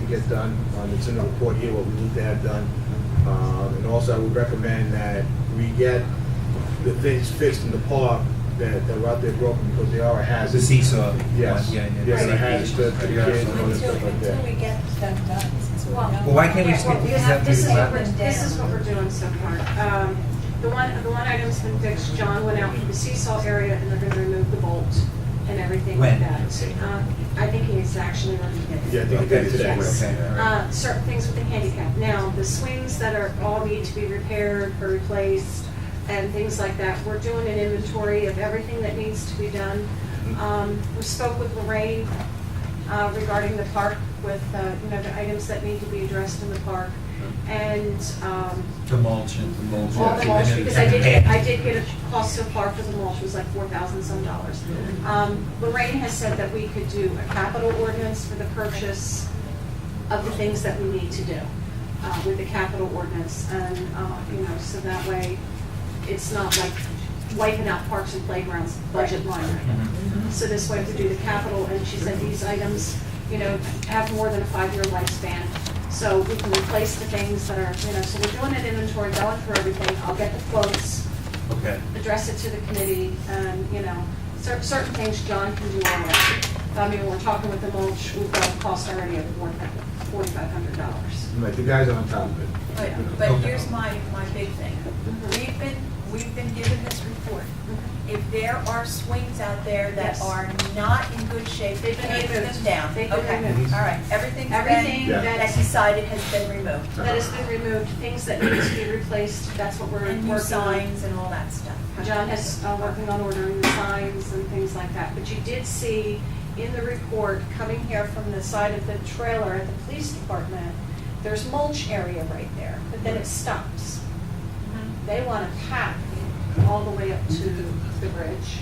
to get done. It's in the report here, what we need to have done. And also, I would recommend that we get the things fixed in the park that were out there broken, because they are a hazard. The seesaw. Yes. Yeah, They're a hazard to the kids and all that stuff like Until that. we get them done. Well, why can't we just get these up to This the is what we're doing so far. The one item's been fixed. John went out for the seesaw area, and they're gonna remove the bolt and everything like When? that. I think he's actually ready to get it. Yeah, I think we did it today. Yes. Okay, all right. Certain things with the handicap. Now, the swings that are all need to be repaired or replaced and things like that, we're doing an inventory of everything that needs to be done. We spoke with Lorraine regarding the park with, the items that need to be addressed in the park. And The mulch and the mulch. all the mulch, because I did get a cost so far for the mulch, was like $4,000 some. Lorraine has said that we could do a capital ordinance for the purchase of the things that we need to do with the capital ordinance. And, so that way, it's not like wiping out parks and playgrounds budget line item. So this way, if we do the capital, and she said these items, have more than a 5-year lifespan. So we can replace the things that are, so we're doing an inventory, going through everything. I'll get the quotes, Okay. address it to the committee, and, certain things John can do already. I mean, we're talking with the mulch, we've got a cost already of $4,500. Like, the guys are on top of it. But here's my big thing. We've been given this report. If there are swings out there that Yes. are not in good shape, They've been take them removed. down. They've been Okay, removed. all right. Everything's Everything been, Yeah. that decided has been removed. That has been removed, things that need to be replaced, that's what we're And new working on. signs and all that stuff. John has, working on ordering the signs and things like that. But you did see in the report, coming here from the side of the trailer at the police department, there's mulch area right there, but then it stops. They want to pack all the way up to the bridge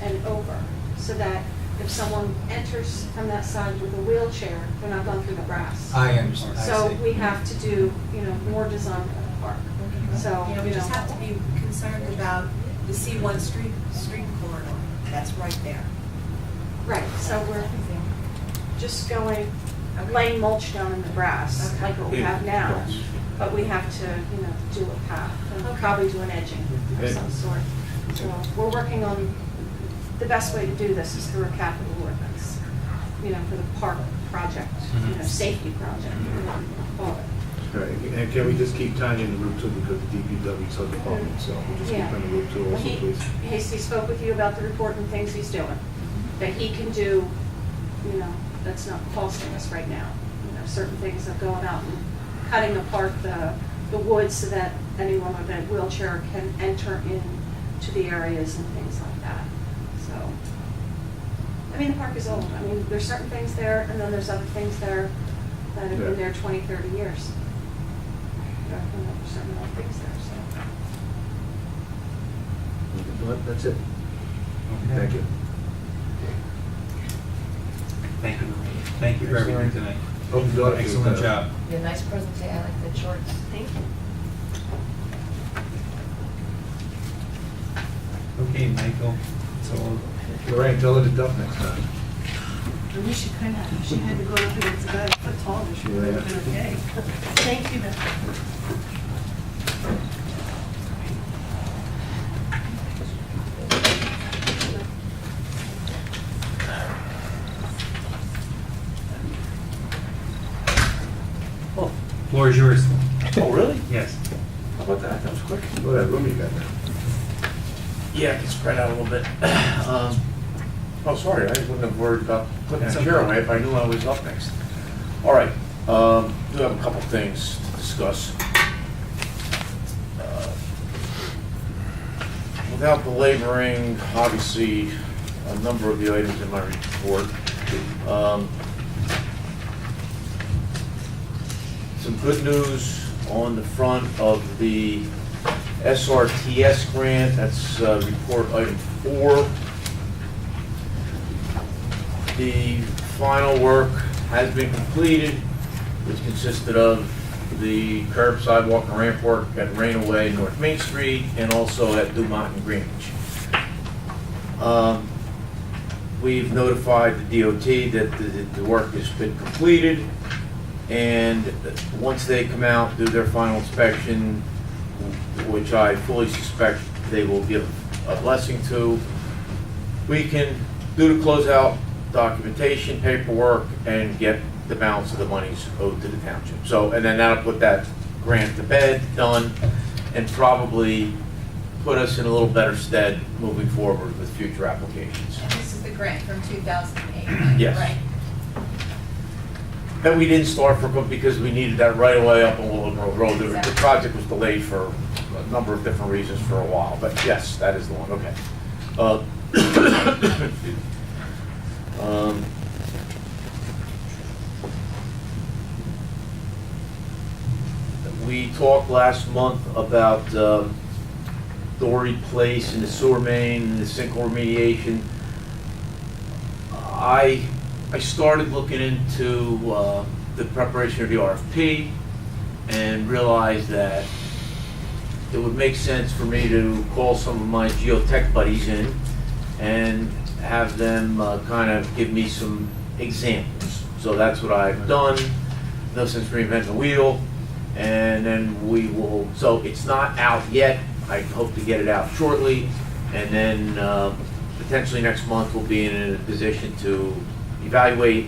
and over, so that if someone enters from that side with a wheelchair, they're not going through the grass. I understand. So we have to do, more design for the park. So, We just have to be concerned about the C1 street corridor. That's right there. Right, so we're just going, laying mulch down in the grass, Okay. like what we have now. But we have to, do a path, and probably do an edging of some sort. So we're working on, the best way to do this is through a capital ordinance, for the park project, safety project, whatever you want to call it. Right. And can we just keep Tanya in the loop too, because the DPW is so department, so we'll just keep Yeah. her in the loop too Well, also, please. he spoke with you about the report and things he's doing, that he can do, that's not costing us right now. Certain things of going out and cutting apart the wood so that anyone with a wheelchair can enter into the areas and things like that. So, the park is old. There's certain things there, and then there's other things there that have Yeah. been there 20, 30 years. There's certain other things there, Well, that's it. Okay. Thank you. Thank you. Thank you for everything tonight. Open door to- Excellent job. Yeah, nice presentation, I like the shorts. so, thank you. Okay, Michael. So, Lorraine, tell her to duck next time. I wish she could have. She had to go up against the guy a foot taller. She would have been okay. Thank you. floor is yours. Oh, really? Yes. How about that? That was quick. Look at that room you got there. Yeah, I can spread out a little bit. Oh, sorry, I wouldn't have worried about putting that chair away if I knew I was up next. All right, do have a couple things to discuss. Without belaboring, obviously, a number of the items in my report. Some good news on the front of the SRTS grant, that's report item 4. The final work has been completed, which consisted of the curb, sidewalk, and ramp work at Rainaway North Main Street, and also at Dumont and Greenwich. We've notified the DOT that the work has been completed, And once they come out, do their final inspection, which I fully suspect they will give a blessing to, we can do the closeout documentation, paperwork, and get the balance of the monies owed to the township. So, and then that'll put that grant to bed, done, and probably put us in a little better stead moving forward with future applications. And this is the grant from 2008, Yes. right? And we didn't start for, because we needed that right away up on Willow Grove Road. The Exactly. project was delayed for a number of different reasons for a while, but yes, that is the one, okay. We talked last month about Dory Place and the sewer main and the sinkhole remediation. I started looking into the preparation of the RFP and realized that it would make sense for me to call some of my geotech buddies in and have them kind of give me some examples. So that's what I've done. No sense reinventing the wheel. And then we will, so it's not out yet. I hope to get it out shortly. And then potentially next month we'll be in a position to evaluate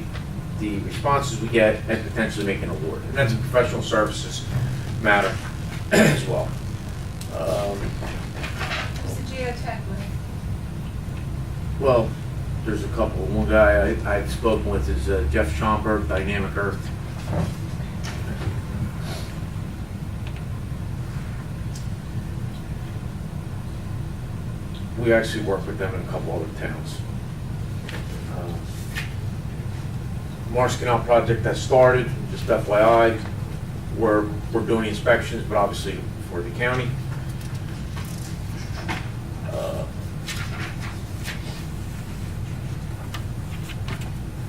the responses we get and potentially make an award. And that's a professional services matter as well. Who's the geotech with? Well, there's a couple. One guy I've spoken with is Jeff Schomburg, Dynamic Earth. We actually work with them in a couple other towns. Marsh Canal project that started, just FYI, we're doing the inspections, but obviously for the county.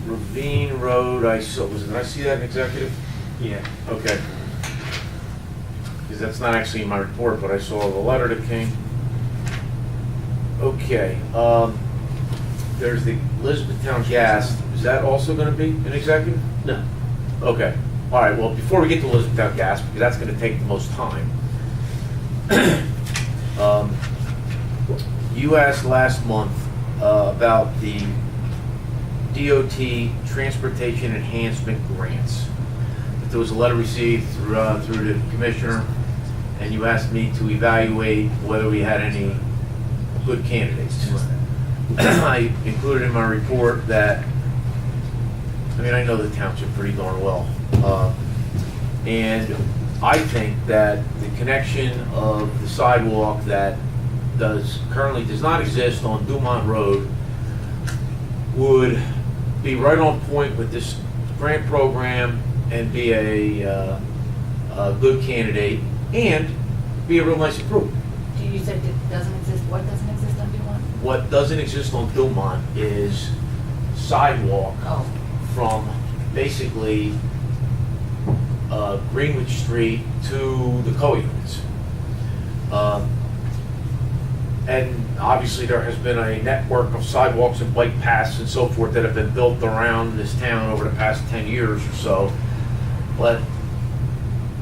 Ravine Road, I saw, did I see that in executive? Yeah. Okay. Because that's not actually in my report, but I saw the letter that came. Okay, there's the Elizabethtown gas, is that also gonna be an executive? No. Okay, all right, well, before we get to Elizabethtown gas, because that's gonna take the most time. You asked last month about the DOT Transportation Enhancement Grants. There was a letter received through the commissioner, and you asked me to evaluate whether we had any good candidates. I included in my report that, I mean, I know the township pretty darn well. And I think that the connection of the sidewalk that currently does not exist on Dumont Road would be right on point with this grant program and be a good candidate and be a real nice improvement. You said it doesn't exist, what doesn't exist on Dumont? What doesn't exist on Dumont is sidewalk Oh, from basically Greenwich Street to the co-units. And obviously there has been a network of sidewalks and bike paths and so forth that have been built around this town over the past 10 years or so. But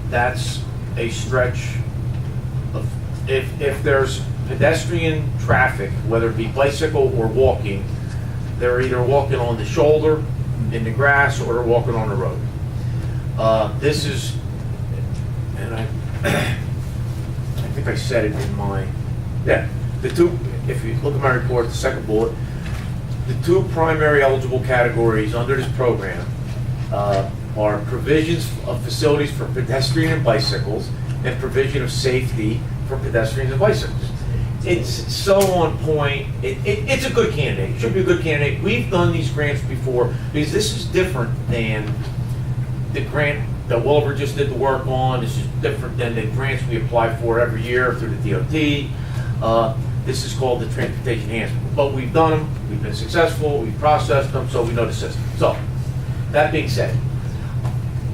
that's a stretch of, if there's pedestrian traffic, whether it be bicycle or walking, they're either walking on the shoulder, in the grass, or they're walking on the road. This is, and I think I said it in my, yeah, the two, if you look at my report, the second bullet, the two primary eligible categories under this program are provisions of facilities for pedestrian and bicycles and provision of safety for pedestrians and bicycles. It's so on point. It's a good candidate. It should be a good candidate. We've done these grants before because this is different than the grant that Wilbur just did the work on. This is different than the grants we apply for every year through the DOT. This is called the Transportation Enhancement. But we've done them. We've been successful. We've processed them, so we know the system. So, that being said,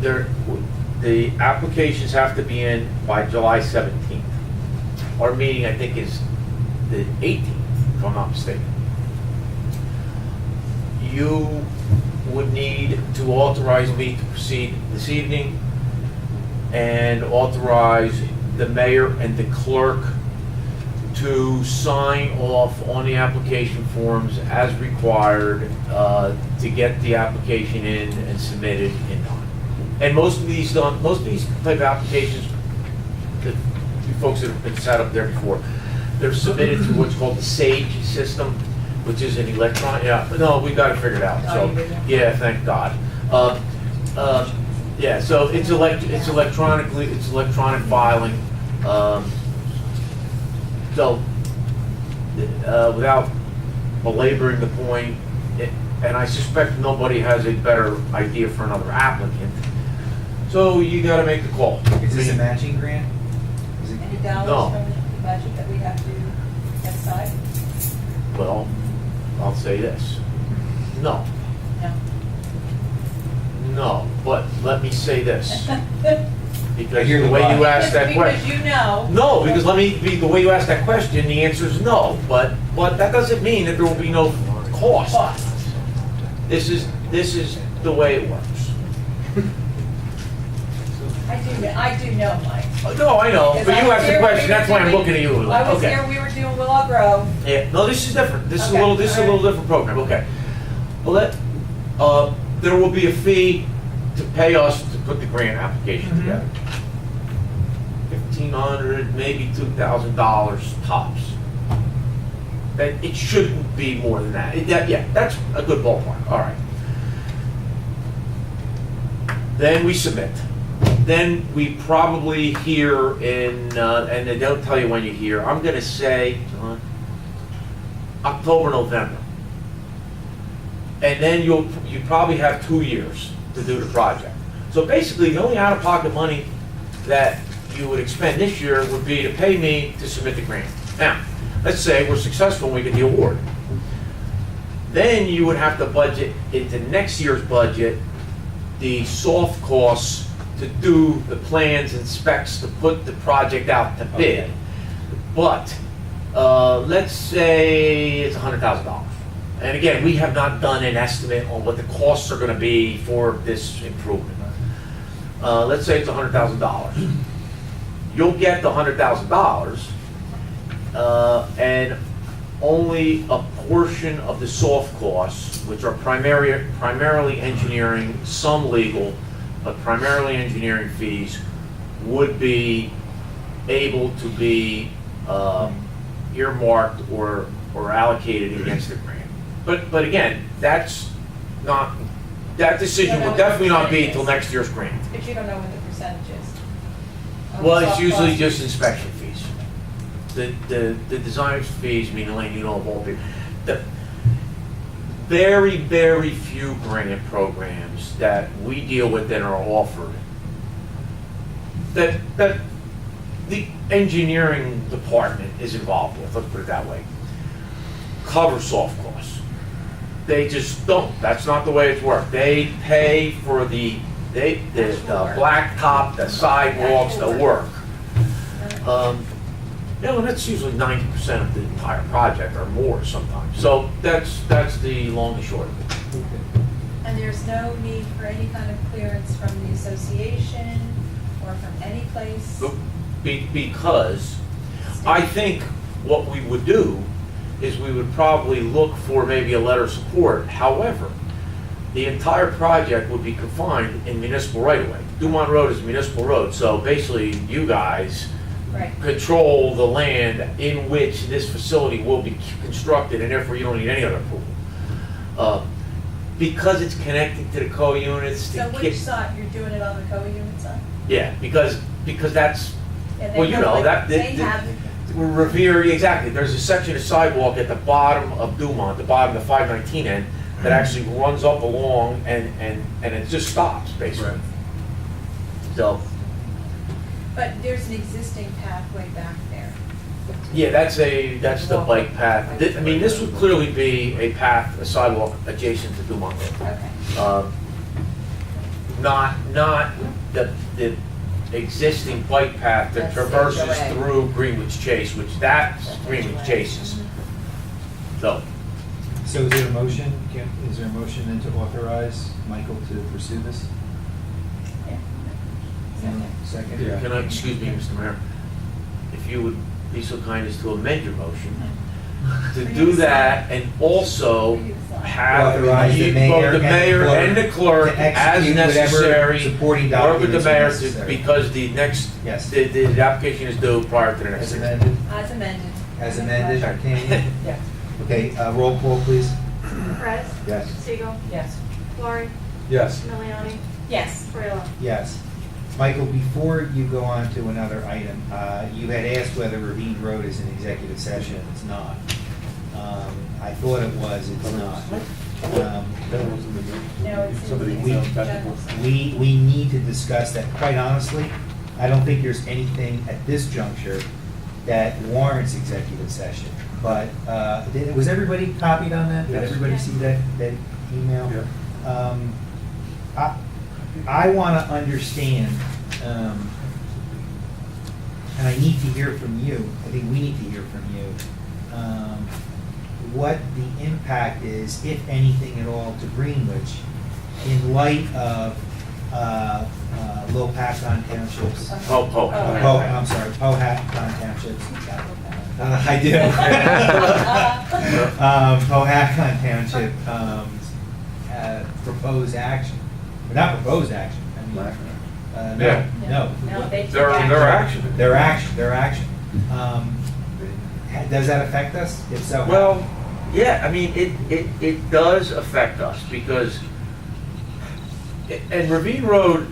the applications have to be in by July 17th. Our meeting, I think, is the 18th, if I'm not mistaken. You would need to authorize me to proceed this evening and authorize the mayor and the clerk to sign off on the application forms as required to get the application in and submitted in time. And most of these type of applications, the you folks that have been set up there before, they're submitted through what's called the SAGE system, which is an electronic, no, we got it figured out, Oh, so, you did? yeah, thank God. Yeah, so it's electronic filing. So, without belaboring the point, and I suspect nobody has a better idea for another applicant, so you gotta make the call. Is this a matching grant? Is it? Any No. dollars from the budget that we have to set aside? Well, I'll say this, no. No. No, but let me say this, because I hear the the way you lie. asked that Because question. you know. No, because the way you asked that question, the answer is no, but that doesn't mean that there will be no cost. Cost. This is the way it works. I do know, Mike. No, I know, Because but you I was asked the here, question, we that's were why I'm doing- looking at you. I was Okay. here, we were doing Willow Grove. Yeah, no, this is different. This is a Okay, little different program. Okay. Well, there will be a fee to pay us to put the grant application Mm-hmm. together. $1,500, maybe $2,000 tops. It shouldn't be more than that. Yeah, that's a good ballpark. All right. Then we submit. Then we probably hear and they don't tell you when you hear. I'm going to say October, November. And then you probably have 2 years to do the project. So basically, the only out-of-pocket money that you would expend this year would be to pay me to submit the grant. Now, let's say we're successful and we get the award. Then you would have to budget into next year's budget the soft costs to do the plans and specs to put the project out to bid. But let's say it's $100,000. And again, we have not done an estimate on what the costs are going to be for this improvement. Let's say it's $100,000. You'll get the $100,000, and only a portion of the soft costs, which are primarily engineering, some legal, but primarily engineering fees, would be able to be earmarked or allocated against the grant. But again, that decision will definitely not be until next year's grant. But you don't know what the percentage is. of Well, the it's soft usually cost. just inspection fees. The designer's fees, I mean, Elaine, you know of all the very, very few grant programs that we deal with that are offered, that the engineering department is involved with, let's put it that way, cover soft costs. They just don't. That's not the way it's worked. They pay for the blacktop, the sidewalks, the work. And that's usually 90% of the entire project or more sometimes. So that's the long and short of it. And there's no need for any kind of clearance from the association or from any place? Because I think what we would do is we would probably look for maybe a letter of support. However, the entire project would be confined in municipal right-of-way. Dumont Road is a municipal road, so basically you guys Right. control the land in which this facility will be constructed, and therefore you don't need any other approval. Because it's connected to the co-units. So which side, you're doing it on the co-unit side? Yeah, because that's, And they well, you have, know, like, that, They have, Revere, exactly. There's a section of sidewalk at the bottom of Dumont, the bottom of the 519 end, that actually runs up along and it just stops, basically. So, but there's an existing pathway back there. yeah, that's the bike path. I mean, this would clearly be a path, a sidewalk adjacent to Dumont Road. Okay. Not the existing bike path that That's the traverses HOA. through Greenwich Chase, which that's Greenwich Chase's. So, So is there a motion, is there a motion then to authorize Michael to pursue this? Second? Yeah. Can I, excuse me, Mr. Mayor, if you would be so kind as to amend your motion, to do that and also have Authorize the both the mayor mayor and the clerk to as execute whatever necessary, supporting work with the documents are mayor necessary. because the next, Yes. the application is due prior to the next. As amended? As amended. As amended, Tanya? Yes. Okay, roll call, please. Perez? Yes. Siegel? Yes. Lori? Yes. Miliani? Yes. Farrell? Yes. Michael, before you go on to another item, you had asked whether Ravine Road is an executive session. It's not. I thought it was, it's not. No, it's. Somebody We- emailed back. We need to discuss that. Quite honestly, I don't think there's anything at this juncture that warrants executive session. But, was everybody copied on that? Did Yes. everybody see that email? Yeah. I want to understand, and I need to hear from you, I think we need to hear from you, what the impact is, if anything at all, to Greenwich in light of Lopakon Townships. I'm sorry, Powhatan Townships. I do. Powhatan Township proposed action, or not proposed action, I mean, Yeah. no. No, they took Their action. action. Their action. Does that affect us? If so, how? Well, yeah, I mean, it does affect us because, and Ravine Road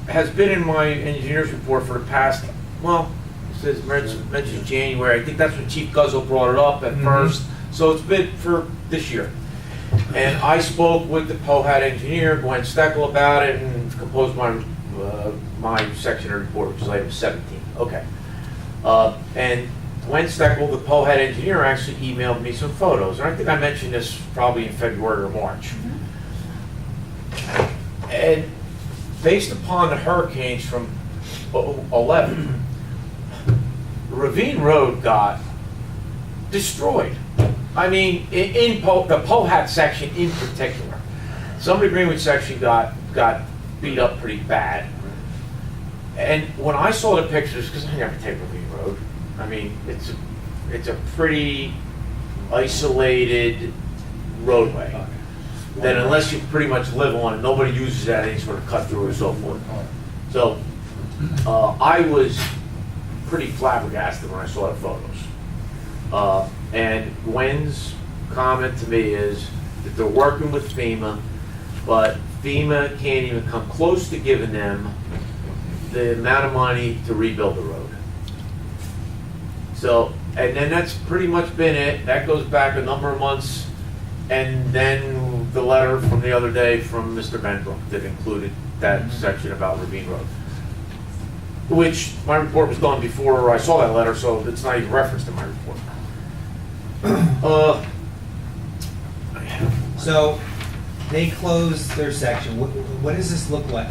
has been in my engineer's report for the past, well, it says mentions January. I think that's when Chief Guzzo brought it up at Mhm. first. So it's been for this year. And I spoke with the Powhatan engineer, Gwen Steckel, about it and composed my section of the report, which is item 17. Okay. And Gwen Steckel, the Powhatan engineer, actually emailed me some photos. And I think I mentioned this probably in February or March. And based upon the hurricanes from 11, Ravine Road got destroyed. I mean, in the Powhatan section in particular. Some of the Greenwich section got beat up pretty bad. And when I saw the pictures, because I never take Ravine Road, I mean, it's a pretty isolated roadway. That unless you pretty much live on it, nobody uses that any sort of cut through or so forth. So I was pretty flabbergasted when I saw the photos. And Gwen's comment to me is that they're working with FEMA, but FEMA can't even come close to giving them the amount of money to rebuild the road. So, and then that's pretty much been it. That goes back a number of months. And then the letter from the other day from Mr. Benbrook that included that section about Ravine Road. Which my report was done before I saw that letter, so it's not even referenced in my report. So they closed their section. What does this look like?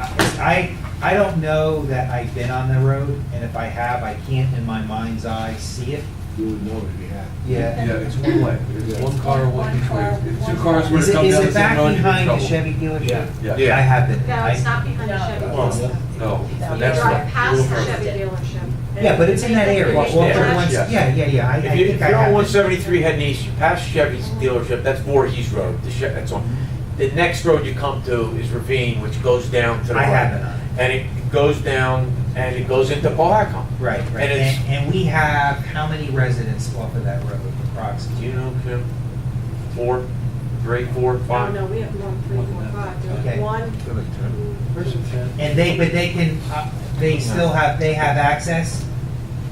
I don't know that I've been on the road, and if I have, I can't in my mind's eye see it. You would know if you had. Yeah. Yeah, it's one way. It's one car, one between. It's two cars when Is it comes it down to back 700, behind the trouble. Chevy dealership? Yeah. Yeah. I have been. No, it's not behind the No. Chevy Oh, dealership. No, No. You that's drive right. past the Chevy dealership. Yeah, but it's in that area. Yeah. Yeah. I If think you're I on have. 173 heading east, you pass Chevy's dealership, that's Voorhees Road. That's on. The next road you come to is Ravine, which goes down to the I right. have been on it. And it goes down and it goes into Powhatan. Right. And it's, And we have how many residents off of that road do approximately? you know, Kim? 4, 3, 4, No, 5? no, we have 1, 3, 4, 5. Okay. 1, And they can, they have access?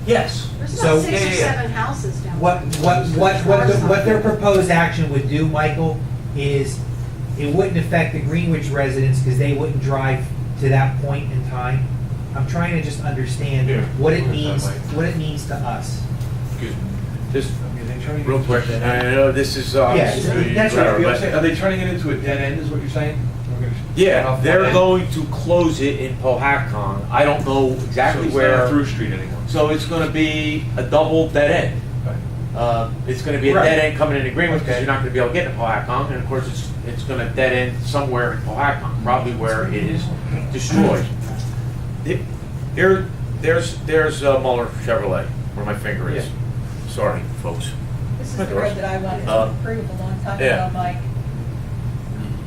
Yes. there's So- about 6 or Yeah, yeah. 7 houses down What their proposed action would do, Michael, is it wouldn't affect the Greenwich residents because they wouldn't drive to that point in time. I'm trying to just understand Yeah. what it means to us. Excuse me. Just Real real quick, I know this is obviously. that's Are right. they turning it into a dead end, is what you're saying? Yeah, they're going to close it in Powhatan. I don't know exactly So it's not a where. through street anymore. So it's going to be a double dead end. it's gonna be a Right. dead end coming into Greenwich, because Okay. you're not gonna be able to get to Powhatan, and of course, it's gonna dead end somewhere in Powhatan, probably where it is destroyed. There's Muller Chevrolet, where my finger is. Sorry, folks. This is the road that I wanted to approve a long time yeah. ago, Mike.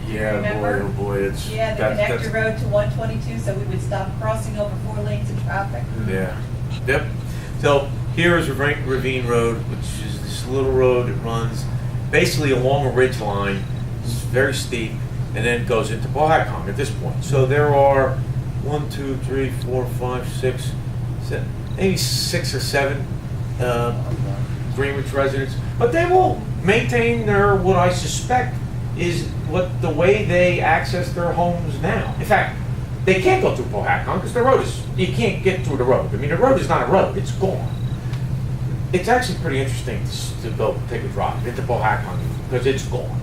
Yeah, Remember? boy, it's. Yeah, the that's- connector road to 122, so we would stop crossing over 4 lanes of traffic. Yeah, yep. So here is Ravine Road, which is this little road that runs basically along a ridge line. It's very steep, and then it goes into Powhatan at this point. So there are 1, 2, 3, 4, 5, 6, maybe 6 or 7 Greenwich residents, but they will maintain their, what I suspect is the way they access their homes now. In fact, they can't go through Powhatan because the road is, you can't get through the road. I mean, the road is not a road, it's gone. It's actually pretty interesting to go take a drive into Powhatan because it's gone.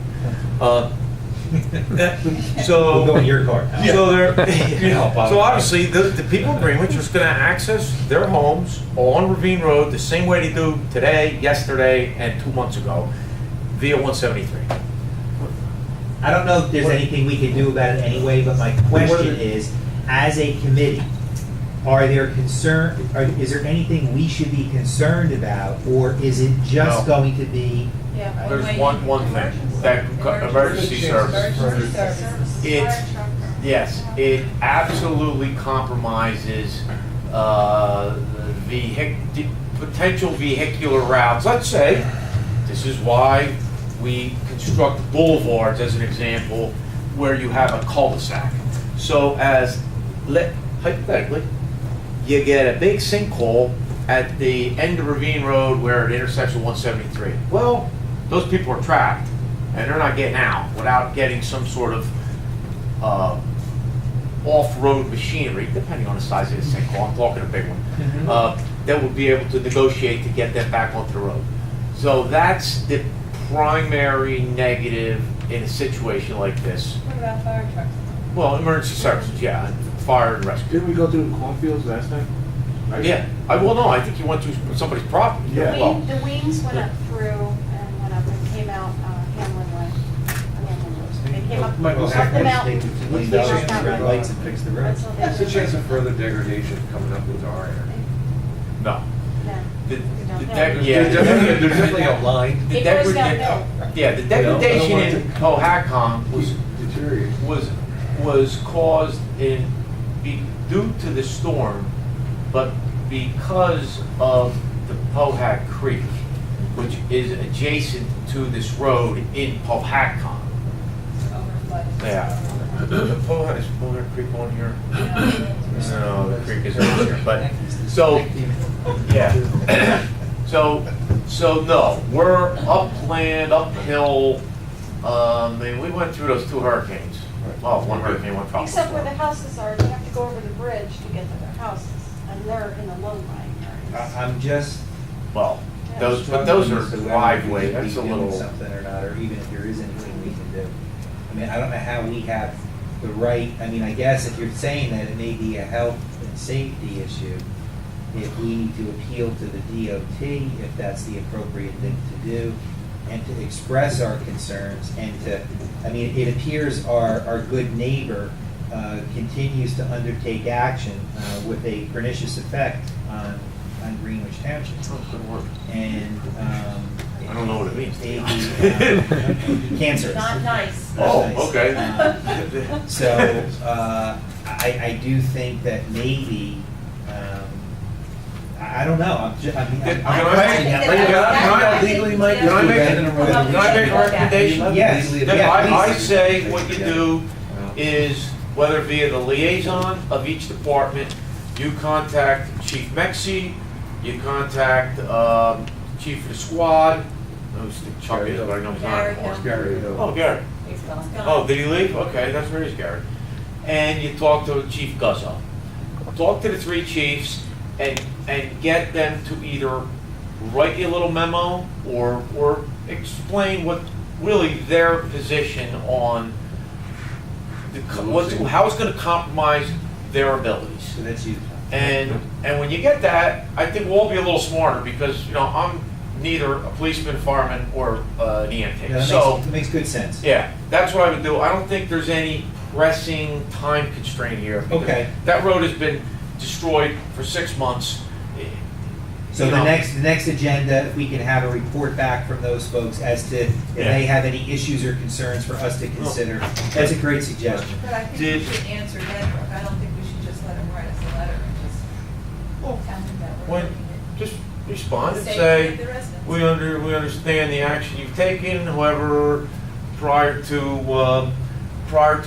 So We'll go in your car. so so obviously, the people in Greenwich are going to access their homes on Ravine Road the same way they do today, yesterday, and 2 months ago, via 173. I don't know if there's anything we can do about it anyway, but my question is, as a committee, is there anything we should be concerned about, or is it just No. going to be? Yeah, There's way- one thing, that emergency service. Emergency service. It absolutely compromises the potential vehicular routes. Let's say, this is why we construct boulevards as an example, where you have a cul-de-sac. So hypothetically, you get a big sinkhole at the end of Ravine Road where it intersects with 173. Well, those people are trapped, and they're not getting out without getting some sort of off-road machinery, depending on the size of the sinkhole. I'm talking a big one. That would be able to negotiate to get them back onto the road. So that's the primary negative in a situation like this. What about fire trucks? Well, emergency services, yeah, fire and rescue. Didn't we go through the cornfields last time? Right? Yeah, I think you went through somebody's property. Yeah. Well, The wings went up through and went up and came out Hamlin Way. They came up Michael, up the mountain. what's the chance Came up for that lights way. and fix the road. That's all they What's the did. chance of further degradation coming up into our area? no. No. The Yeah. There's definitely a line. The It goes degrada- downhill. Yeah, the degradation in Powhatan Deteriorate. was caused due to the storm, but because of the Powhat Creek, which is adjacent to this road in Powhatan. Yeah. Is Powhat Creek on here? No, the creek is over here, but, so, yeah. So no, we're upland, uphill, and we went through those 2 hurricanes. Well, one hurricane, one tropical Except where the storm. houses are, you have to go over the bridge to get to their houses, and they're in the low-lying areas. I'm just. Well, Yeah. those are So whether driveway, we should that's a be doing little, something or not, or even if there is anything we can do. I mean, I don't know how we have the right, I mean, I guess if you're saying that it may be a health and safety issue, if we need to appeal to the DOT, if that's the appropriate thing to do, and to express our concerns, and to, I mean, it appears our good neighbor continues to undertake action with a pernicious effect on Greenwich Township. oh, good work. And I don't know what it means. cancer. Not nice. Oh, okay. So I do think that maybe I don't know. I'm just, I mean, Can I'm I- questioning it. can I legally, Mike? Can I make a recommendation? Yes. Yeah, I please. say what you do is, whether via the liaison of each department, you contact Chief Mexi, you contact Chief of the Squad, who's the Chuck is, but I know he's not Gary, anymore. no. Gary, Oh, Gary. He's gone. Oh, did he leave? Okay, that's where he's Gary. And you talk to Chief Guzzo. Talk to the 3 chiefs and get them to either write you a little memo or explain what really their position on how it's going to compromise their abilities. So that's you. And when you get that, I think we'll all be a little smarter because, I'm neither a policeman, fireman, or an EMT. Yeah, So, that makes good sense. yeah, that's what I would do. I don't think there's any pressing time constraint here. because Okay. That road has been destroyed for 6 months. So You the know. next agenda, if we can have a report back from those folks as to if Yeah. they have any issues or concerns for us to consider. That's a great suggestion. But I think we should answer Nedbrook. I don't think we should just let him write us a letter and just tell him that we're When, looking at just respond and safety say, of the residents. we understand the action you've taken, however, prior to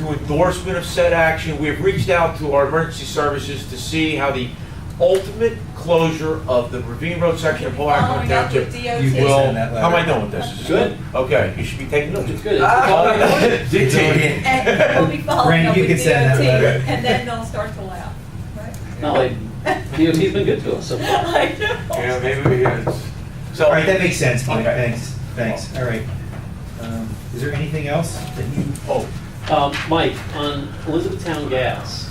endorsement of said action, we have reached out to our emergency services to see how the ultimate closure of the Ravine Road section of Pulaski Following up Township with You DOT. can will, send that how am I letter. doing with this? Is this Good. Okay, you should be taking notes. It's good. It's Dictating. And we'll be following Brandon, up you with can send that DOT, letter. and then they'll start to laugh, right? No, DOT's been good to us so far. I know. Yeah, maybe we can. So, All right, that makes sense, Mike. Okay. Thanks. All right. Is there anything else that you? oh, Mike, on Elizabethtown Gas,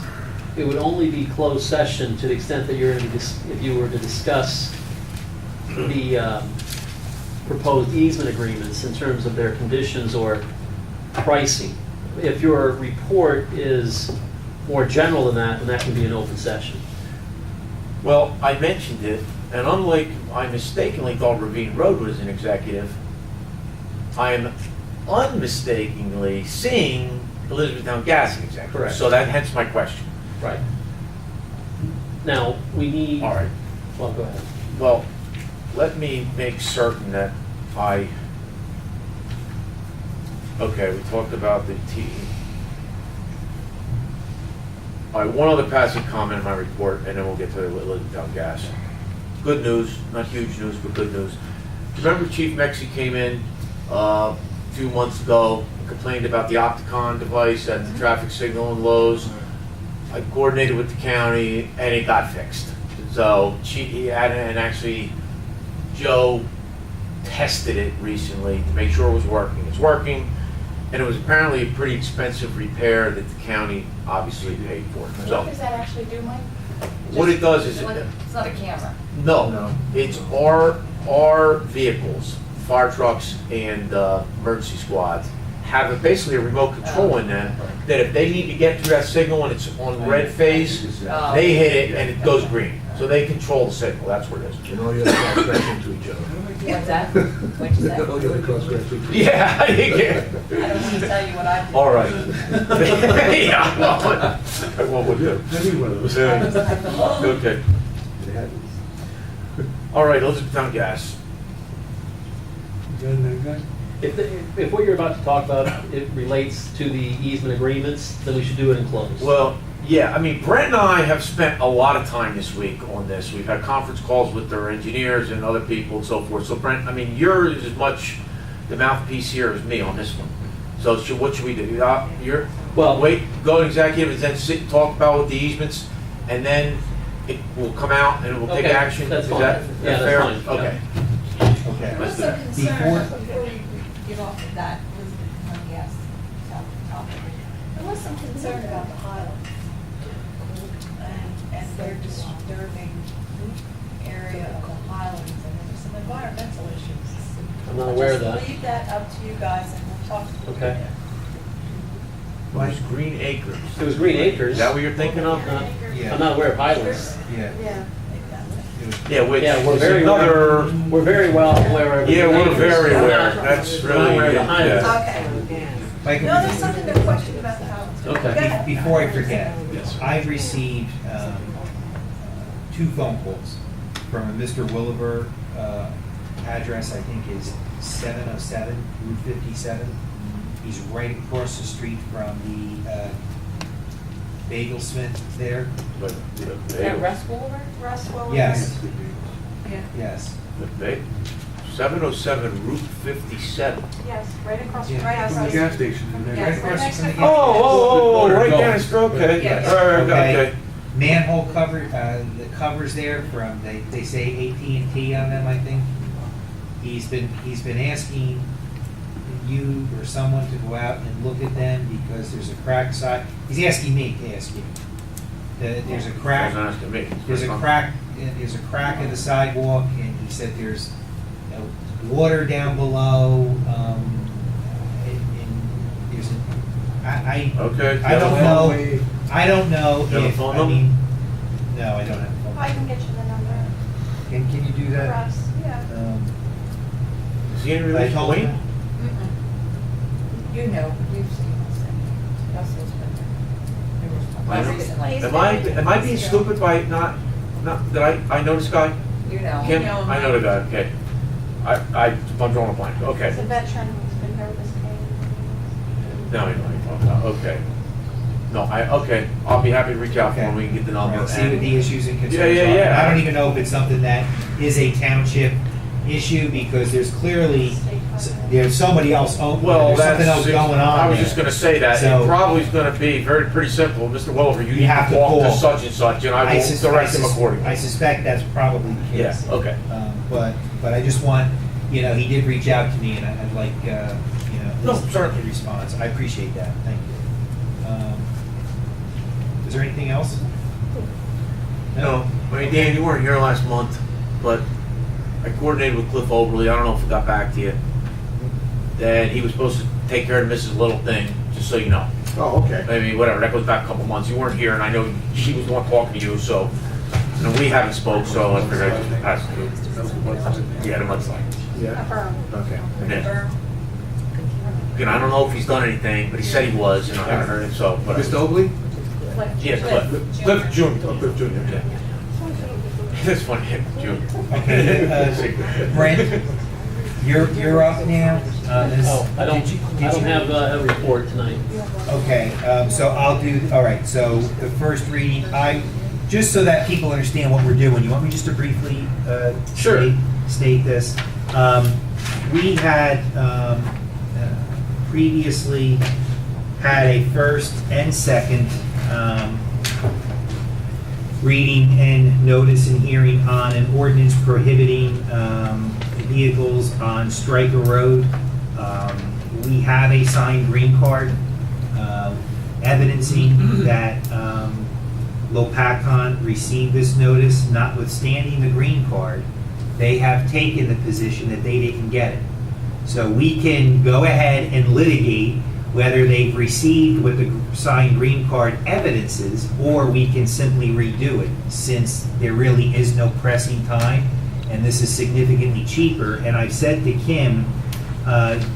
it would only be closed session to the extent that if you were to discuss the proposed easement agreements in terms of their conditions or pricing. If your report is more general than that, then that can be an open session. well, I mentioned it, and unlike I mistakenly thought Ravine Road was an executive, I am unmistakably seeing Elizabethtown Gas an executive. Correct. So that hence my question. Right. Now, we need. All right. Well, go ahead. Well, let me make certain that okay, we talked about the T. All right, one other passive comment in my report, and then we'll get to Elizabethtown Gas. Good news, not huge news, but good news. Remember Chief Mexi came in a few months ago and complained about the Opticon device at the traffic signal in Lowe's? I coordinated with the county, and it got fixed. So he had, and actually Joe tested it recently to make sure it was working. It's working, and it was apparently a pretty expensive repair that the county obviously paid for. What So does that actually do, Mike? what it does is, It's not a camera. no, it's our vehicles, fire trucks and emergency squads, have basically a remote control in them, that if they need to get through that signal and it's on red phase, they hit it and it goes green. So they control the signal, that's what it is. And all the other cars crash into each other. What's that? What'd you say? All the other cars crash into each other. Yeah, you can. I don't want to tell you what I did. All right. Yeah, well, I won't do. Okay. All right, Elizabethtown Gas. If what you're about to talk about, it relates to the easement agreements, then we should do it in closed. Well, yeah, I mean, Brent and I have spent a lot of time this week on this. We've had conference calls with their engineers and other people and so forth. So Brent, I mean, you're as much the mouthpiece here as me on this one. So what should we do? Wait, go to executive and then sit and talk about with the easements, and then it will come out and it will take Okay, action? that's Is fine. that Yeah, that's fair? fine, Okay. Okay. What's the Before- concern, before we get off of that, Elizabeth, gas topic, there was some concern about the Highlands. And they're disturbing area of the Highlands, and there's some environmental issues. I'm not aware of Just that. leave that up to you guys, and we'll talk to you. Okay. It was Green Acres. It was Green Acres. Is that what you're thinking of? Yeah. I'm not aware of Highlands. Yeah. Yeah. Yeah, which Yeah, we're is very another. We're very well aware of. Yeah, Green we're Acres. very I'm aware. not- That's I'm not really, aware of the Highlands. Okay. Michael, No, there's something to question about the Highlands. Okay. Go ahead. Before I forget, Yes. I've received 2 phone calls from a Mr. Williver, address I think is 707 Route 57. He's right across the street from the Bagelsmith there. But, At Russ Boulevard? Russ, what was Yes, Yeah. yes. 707 Route 57. Yes, right across, Yeah. right outside. From the gas station. Yeah, Right across next from to the the- gas Oh, right Going. down the stroke, okay. Yeah, yeah. All right, Okay. okay. Manhole cover, the covers there from, they say AT&T on them, I think. He's been asking you or someone to go out and look at them because there's a crack side. He's asking me to ask you. There's a crack. Wasn't asking me. There's a crack in the sidewalk, and he said there's water down below, and there's Okay. I don't know, I don't know You have a if, phone I number? mean, no, I don't have a phone. I can get you the number Can you do for that? us, yeah. Is he in I relation to told Wayne? him. You know, you've seen this. Russell's been there. I know. Recently. Am I being stupid by not, did I know this guy? You know. Kim? know him. I know the guy, okay. I'm drawing a blank, He's a okay. veteran who's been here with his case. Now I know what you're talking about, okay. No, okay, I'll be happy to reach out for him, we can get the number. Right, see what the issues and concerns are. Yeah, yeah. I don't even know if it's something that is a township issue, because there's clearly, there's somebody else, Well, there's something that's, else going on I was there. just gonna say that, So- it probably is gonna be pretty simple, Mr. Welliver, you You need have to to talk to call. such and such, and I will direct him accordingly. I suspect that's probably the Yeah, case. okay. But I just want, he did reach out to me, and I'd like, No, a certainly. response. I appreciate that, thank you. Is there anything else? No, I mean, Dan, you weren't here last month, but I coordinated with Cliff Oberly, I don't know if I got back to you. That he was supposed to take care of Mrs. Little thing, just so you know. Oh, okay. I mean, whatever, that goes back a couple months, you weren't here, and I know she was the one talking to you, so, we haven't spoke, so I figured I'd just pass it through. Yeah, the mudslide. Yeah, Affirm. okay. Yeah. Again, I don't know if he's done anything, but he said he was, and I haven't heard it, so. but- Mr. Oakley? Yeah, Cliff Jr. Oh, Cliff Jr., Yeah. okay. That's funny, Jr. Okay, Brent, you're up now. Oh, I don't have a report tonight. Okay, so I'll do, all right, so the first reading, just so that people understand what we're doing, you want me just to briefly Sure. state this? We had previously had a first and second reading and notice and hearing on an ordinance prohibiting vehicles on Stryker Road. We have a signed green card evidencing that Lopakon received this notice. Notwithstanding the green card, they have taken the position that they didn't get it. So we can go ahead and litigate whether they've received what the signed green card evidences, or we can simply redo it, since there really is no pressing time, and this is significantly cheaper. And I've said to Kim,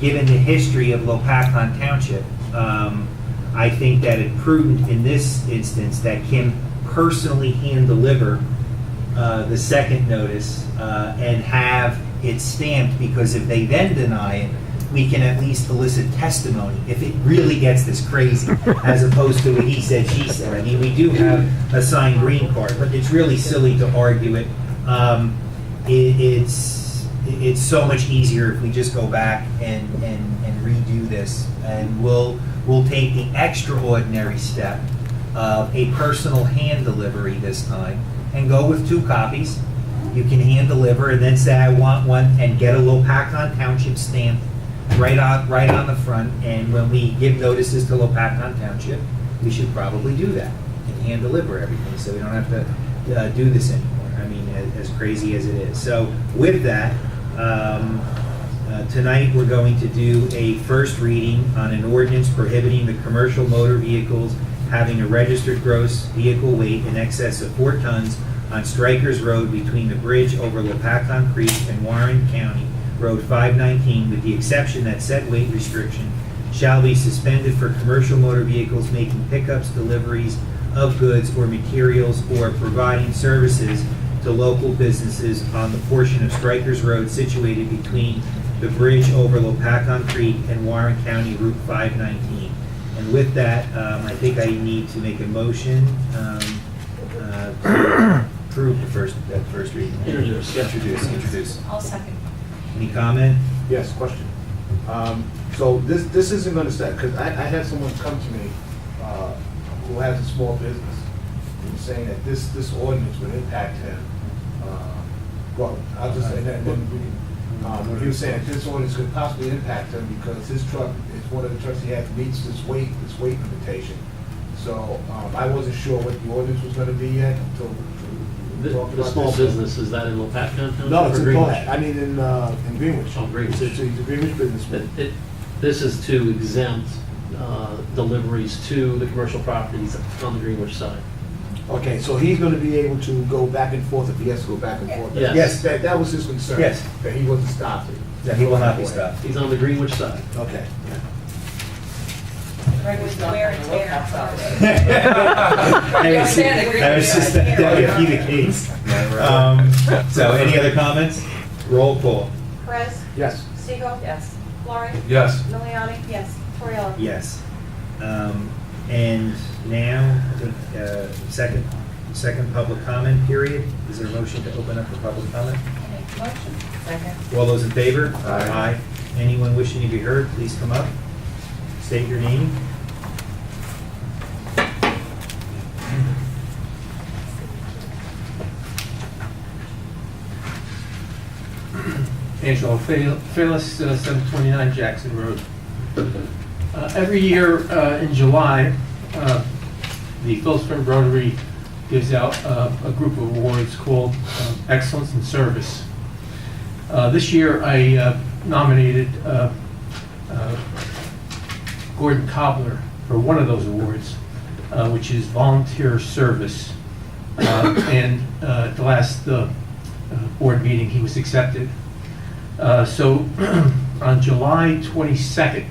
given the history of Lopakon Township, I think that it's prudent in this instance that Kim personally hand deliver the second notice and have it stamped, because if they then deny it, we can at least elicit testimony if it really gets this crazy, as opposed to a he said, she said. I mean, we do have a signed green card, but it's really silly to argue it. It's so much easier if we just go back and redo this, and we'll take the extraordinary step of a personal hand delivery this time, and go with 2 copies. You can hand deliver and then say, I want one, and get a Lopakon Township stamp right on the front. And when we give notices to Lopakon Township, we should probably do that and hand deliver everything, so we don't have to do this anymore. I mean, as crazy as it is. So with that, tonight we're going to do a first reading on an ordinance prohibiting the commercial motor vehicles having a registered gross vehicle weight in excess of 4 tons on Strikers Road between the bridge over Lopakon Creek and Warren County Road 519, with the exception that said weight restriction shall be suspended for commercial motor vehicles making pickups, deliveries of goods or materials, or providing services to local businesses on the portion of Strikers Road situated between the bridge over Lopakon Creek and Warren County Route 519. And with that, I think I need to make a motion to approve that first reading. Introduce. I'll second. Any comment? Yes, question. So this isn't gonna start, because I had someone come to me who has a small business, and was saying that this ordinance would impact him. Well, I'll just say that, then we can, he was saying that this ordinance could possibly impact him because his truck is one of the trucks he has meets this weight limitation. So I wasn't sure what the ordinance was gonna be yet until We talked The about small this. business, is that in Lopatcon Township? No, it's or in Greenwich? Cohasset. I mean, in Greenwich. Oh, Greenwich. It's a Greenwich businessman. This is to exempt deliveries to the commercial properties on the Greenwich side. Okay, so he's gonna be able to go back and forth if he has to go back and forth? Yes. Yes. That was his concern? Yes. That he wasn't stopped? That he will not be stopped. He's on the Greenwich side. Okay. Greg was not Wear on and the tear. lookout for it. That was just, that would be the case. So any other comments? Roll call. Perez, Yes. Siegel, Yes. Lauren, Yes. Miliani. Yes. Toriello. Yes. And now, I think, second public comment period. Is there a motion to open up for public comment? Motion. Second. All those in favor? Aye. Anyone wishing to be heard, please come up. State your name. Angelo Fearless, 729 Jackson Road. Every year in July, the Phillipsburg Rotary gives out a group of awards called Excellence in Service. This year I nominated Gordon Cobbler for one of those awards, which is volunteer service. And at the last board meeting, he was accepted. So on July 22nd,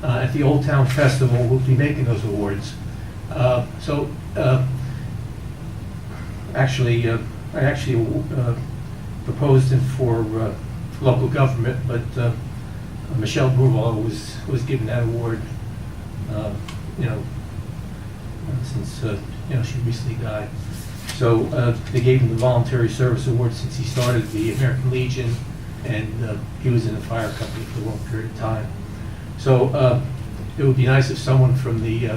at the Old Town Festival, we'll be making those awards. I actually proposed him for local government, but Michelle Bruval was given that award, since she recently died. So they gave him the Voluntary Service Award since he started the American Legion, and he was in the fire company for a long period of time. So it would be nice if someone from the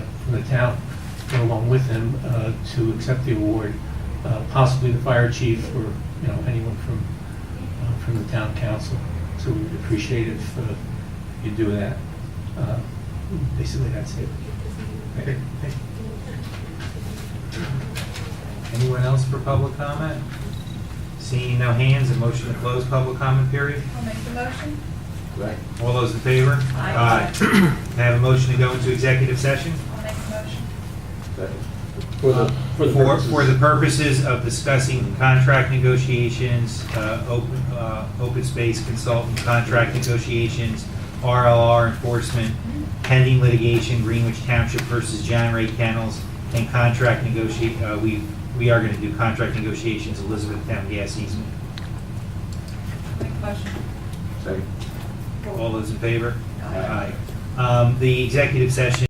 town went along with him to accept the award, possibly the fire chief or anyone from the town council. So we would appreciate it if you do that. Basically, that's it. Okay. Anyone else for public comment? Seeing no hands, a motion to close public comment period? I'll make the motion. Right. All those in favor? Aye. Can I have a motion to go into executive session? I'll make the motion. Second. For the purposes of discussing contract negotiations, open space consultant contract negotiations, RLR enforcement, pending litigation, Greenwich Township versus John Ray Kennels, and contract we are going to do contract negotiations, Elizabethtown gas easement. Make the motion. Second. All those in favor? Aye. The executive session